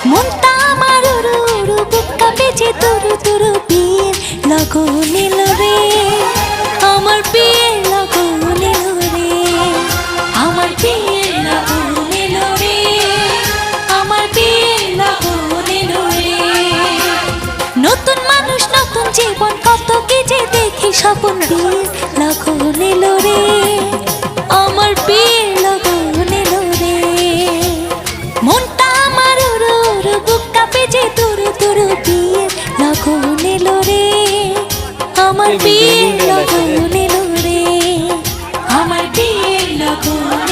মনটা আমার উড়ু উড়ু বুক কাঁপেছে তুরু তুরু বিয়ের লগন এলো রে আমার বিয়ের লগন এলো রে আমার বিয়ের লগন এলো রে আমার বিয়ের লগন এলো রে নতুন মানুষ নতুন জীবন কত কি যে দেখি স্বপ্ন বিয়ের লগন এলো রে আমার বিয়ের লগন এলো রে মনটা আমার উড়ু উড়ু বুক কাঁপেছে তুরু তুরু বিয়ের লগন এলো রে আমার বিয়ের লগন এলো রে আমার বিয়ের লগন